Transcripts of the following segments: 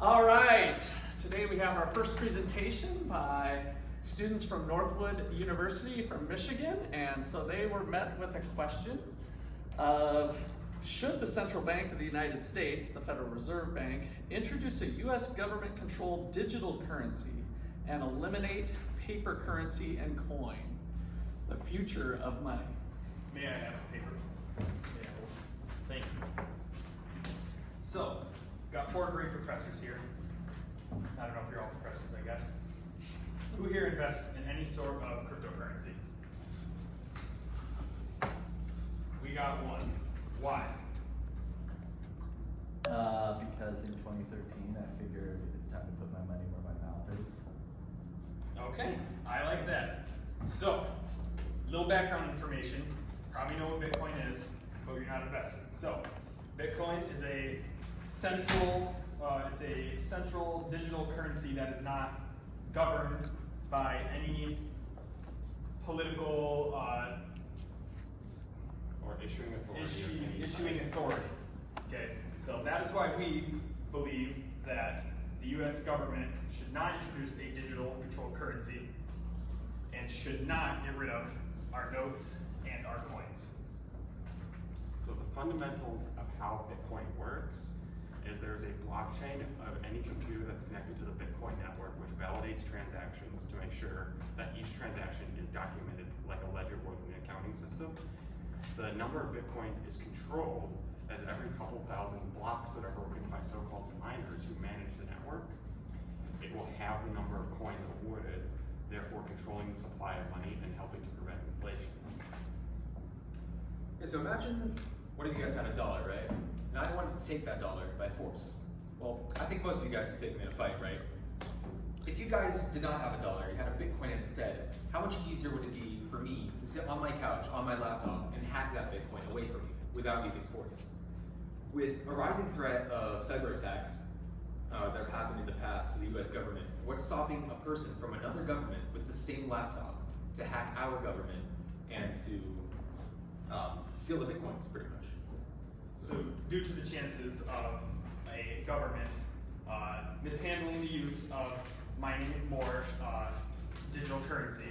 All right, today we have our first presentation by students from Northwood University from Michigan, and so they were met with a question of, should the Central Bank of the United States, the Federal Reserve Bank, introduce a US government-controlled digital currency and eliminate paper currency and coin? The future of money. May I have a paper? Thank you. So, got four great professors here. I don't know if you're all professors, I guess. Who here invests in any sort of cryptocurrency? We got one. Why? Because in 2013 I figured it's time to put my money where my mouth is. Okay, I like that. So, little background information. Probably know what Bitcoin is, but you're not invested. So, Bitcoin is a central digital currency that is not governed by any political or issuing authority. Issuing authority. Okay, so that is why we believe that the U.S. government should not introduce a digital controlled currency and should not get rid of our notes and our coins. So the fundamentals of how Bitcoin works is there's a blockchain of any computer that's connected to the Bitcoin network, which validates transactions to make sure that each transaction is documented like a ledger would in an accounting system. The number of Bitcoins is controlled as every couple thousand blocks that are broken by so-called miners who manage the network, it will have the number of coins awarded, therefore controlling the supply of money and helping to prevent inflation. Yeah, so imagine one of you guys had $1, right? And I wanted to take that dollar by force. Well, I think most of you guys could take me in a fight, right? If you guys did not have $1, you had a Bitcoin instead, how much easier would it be for me to sit on my couch, on my laptop, and hack that Bitcoin away from me without using force? With a rising threat of cyber attacks that have happened in the past to the US government, what's stopping a person from another government with the same laptop to hack our government and to steal the Bitcoins, pretty much? So, due to the chances of a government mishandling the use of mining more digital currency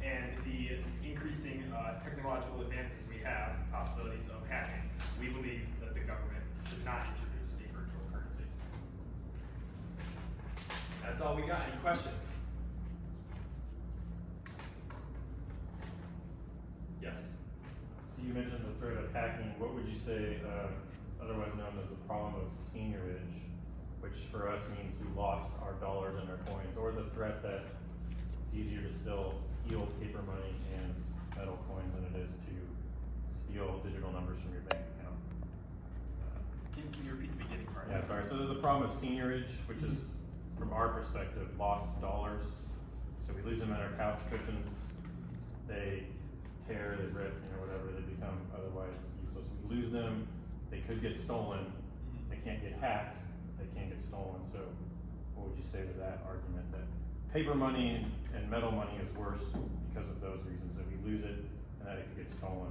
and the increasing technological advances we have, possibilities of hacking, we believe that the government should not introduce a virtual currency. That's all we got. Any questions? Yes? So you mentioned the threat of hacking. What would you say, otherwise known as the problem of seniorage, which for us means we lost our dollars and our coins, or the threat that it's easier to still steal paper money and metal coins than it is to steal digital numbers from your bank account? Can you repeat the beginning part? Yeah, sorry. So there's the problem of seniorage, which is, from our perspective, lost dollars. So we lose them at our couch cushions. They tear, they rip, whatever, they become otherwise useless. We lose them, they could get stolen, they can't get hacked, they can't get stolen. So what would you say to that argument that paper money and metal money is worse because of those reasons, that we lose it and that it could get stolen?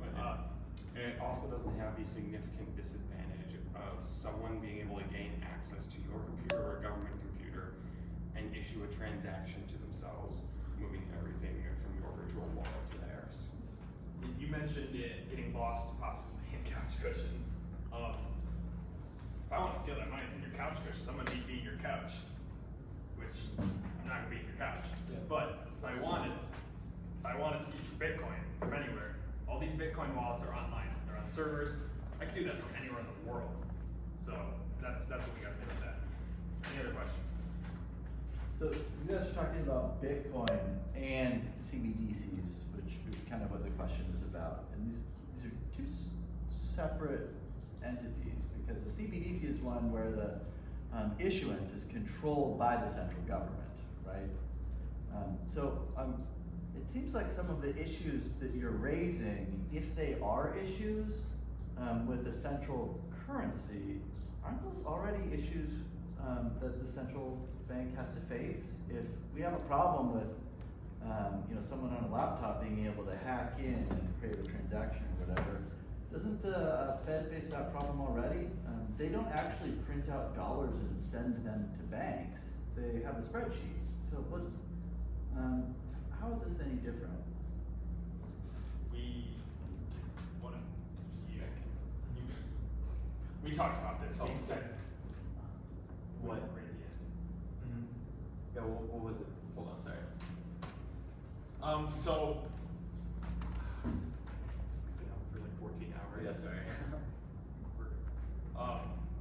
And it also doesn't have the significant disadvantage of someone being able to gain access to your computer or a government computer and issue a transaction to themselves, moving everything from your virtual wallet to theirs. You mentioned it getting lost possibly in couch cushions. If I want to steal that money, it's in your couch cushions. I'm gonna be in your couch, which I'm not gonna be in your couch. Yeah. But if I wanted to get your Bitcoin from anywhere, all these Bitcoin wallets are online. They're on servers. I can do that from anywhere in the world. So that's what we got to say about that. Any other questions? So you guys are talking about Bitcoin and CBDCs, which is kind of what the question is about. And these are two separate entities, because the CBDC is one where the issuance is controlled by the central government, right? It seems like some of the issues that you're raising, if they are issues with the central currency, aren't those already issues that the central bank has to face? If we have a problem with someone on a laptop being able to hack in and create a transaction or whatever, doesn't the Fed face that problem already? they don't actually print out dollars and send them to banks. They have a spreadsheet. So what, how is this any different? We want to we talked about this. Oh, We- okay. What? Right at the end. Yeah, what was it? Hold on, sorry. So, You know, for like 14 hours. Yeah, sorry.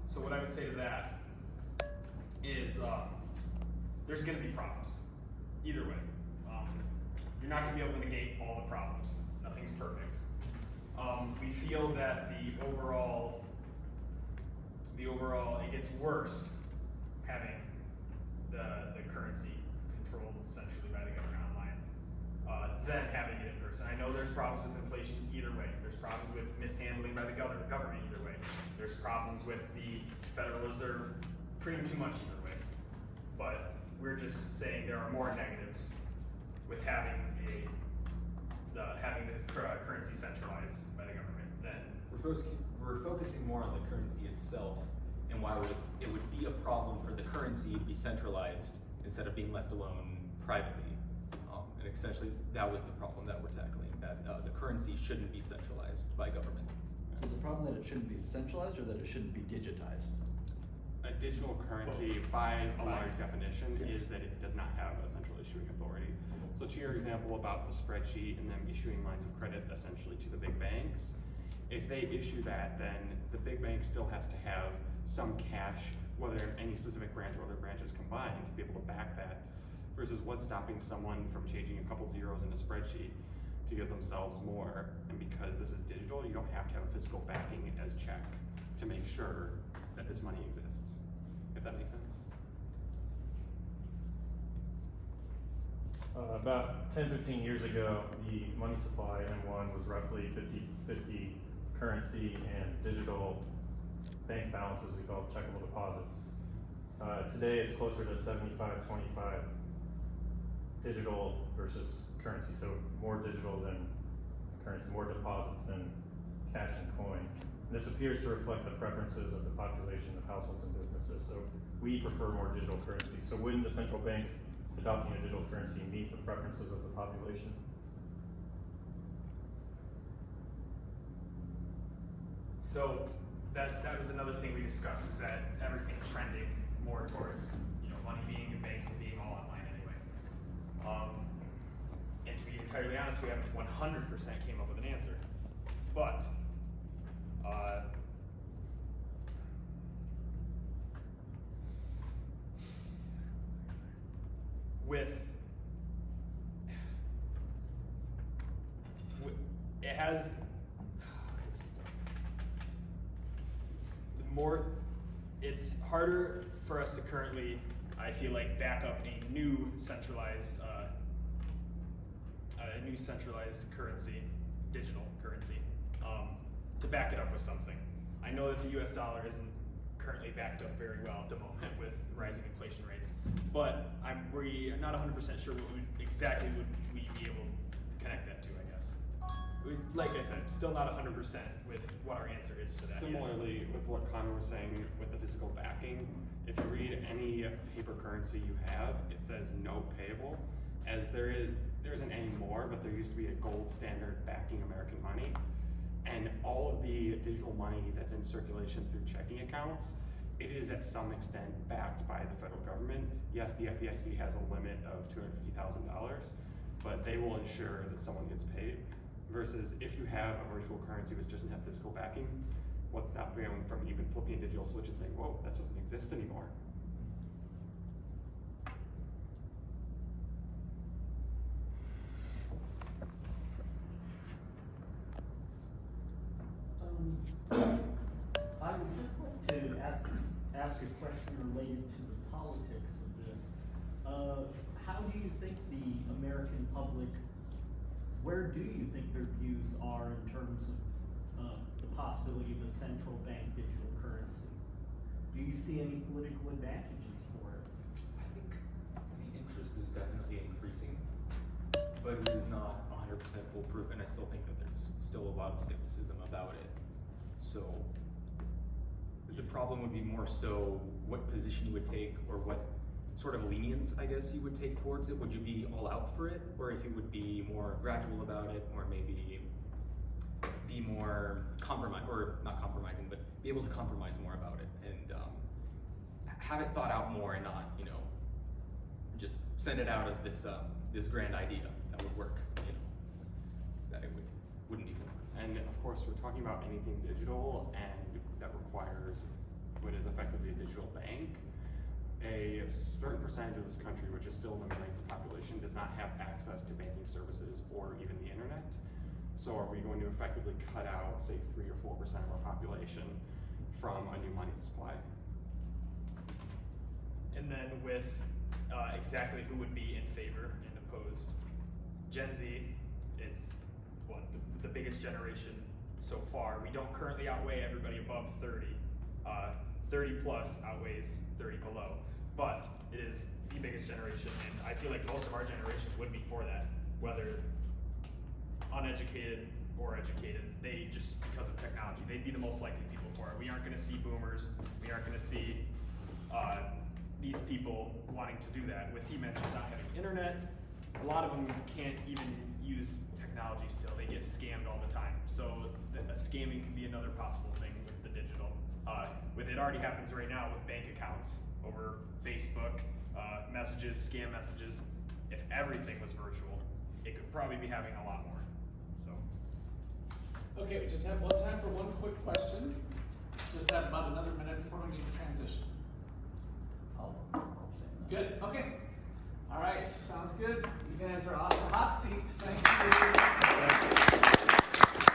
so what I would say to that is, there's gonna be problems, either way. You're not gonna be able to negate all the problems. Nothing's perfect. We feel that the overall, it gets worse having the currency controlled centrally by the government online than having it in person. I know there's problems with inflation either way. There's problems with mishandling by the government either way. There's problems with the Federal Reserve printing too much either way. But we're just saying there are more negatives with having the currency centralized by the government than We're focusing more on the currency itself and why it would be a problem for the currency to be centralized instead of being left alone privately. And essentially, that was the problem that we're tackling, that the currency shouldn't be centralized by government. So is the problem that it shouldn't be centralized or that it shouldn't be digitized? A digital currency, by a large definition, Yes. is that it does not have a central issuing authority. So to your example about the spreadsheet and them issuing lines of credit essentially to the big banks, if they issue that, then the big bank still has to have some cash, whether in any specific branch or other branches combined, to be able to back that, versus what's stopping someone from changing a couple zeros in a spreadsheet to give themselves more. And because this is digital, you don't have to have a physical backing as check to make sure that this money exists, if that makes sense. About 10, 15 years ago, the money supply M1 was roughly 50-50 currency and digital bank balances, we call checkable deposits. Today it's closer to 75-25 digital versus currency, so more digital than currency, more deposits than cash and coin. And this appears to reflect the preferences of the population of households and businesses. So we prefer more digital currency. So wouldn't the central bank adopting a digital currency meet the preferences of the population? So that was another thing we discussed, is that everything's trending more towards money being in banks and being all online anyway. And to be entirely honest, we haven't 100% came up with an answer, but it has this is tough. It's harder for us to currently, I feel like, back up a new centralized currency, digital currency, to back it up with something. I know that the US dollar isn't currently backed up very well at the moment with rising inflation rates, but we're not 100% sure what exactly would we be able to connect that to, I guess. Like I said, still not 100% with what our answer is to that yet. Similarly, with what Connor was saying with the physical backing, if you read any paper currency you have, it says no payable, as there isn't anymore, but there used to be a gold standard backing American money. And all of the digital money that's in circulation through checking accounts, it is at some extent backed by the federal government. Yes, the FDIC has a limit of $250,000, but they will ensure that someone gets paid. Versus if you have a virtual currency which doesn't have physical backing, what's stopping them from even flipping a digital switch and saying, whoa, that doesn't exist anymore? I would just like to ask a question related to the politics of this. How do you think the American public, where do you think their views are in terms of the possibility of a central bank digital currency? Do you see any political advantages for it? I think the interest is definitely increasing, but it is not 100% foolproof, and I still think that there's still a lot of skepticism about it. So the problem would be more so what position you would take, or what sort of lenience, I guess, you would take towards it. Would you be all out for it, or if you would be more gradual about it, or maybe be more not compromising, but be able to compromise more about it, and have it thought out more, and not, you know, just send it out as this this grand idea that would work, you know, that it wouldn't be fun. And of course, we're talking about anything digital and that requires what is effectively a digital bank. A certain percentage of this country, which is still in the millions of population, does not have access to banking services or even the internet. So are we going to effectively cut out, say, 3 or 4% of our population from a new money supply? And then with exactly who would be in favor and opposed. Gen Z, it's what, the biggest generation so far. We don't currently outweigh everybody above 30. 30 plus outweighs 30 below. But it is the biggest generation, and I feel like most of our generation would be for that, whether uneducated or educated. They just, because of technology, they'd be the most likely people for it. We aren't gonna see boomers, we aren't gonna see these people wanting to do that. With he mentioned not having internet, a lot of them can't even use technology still. They get scammed all the time. So scamming can be another possible thing with the digital. With it already happens right now with bank accounts over Facebook, messages, scam messages. If everything was virtual, it could probably be having a lot more. So. Okay, we just have time for one quick question. Just have about another minute before we need to transition. I'll say Good, okay. All right, sounds good. You guys are off the hot seat. Thank you.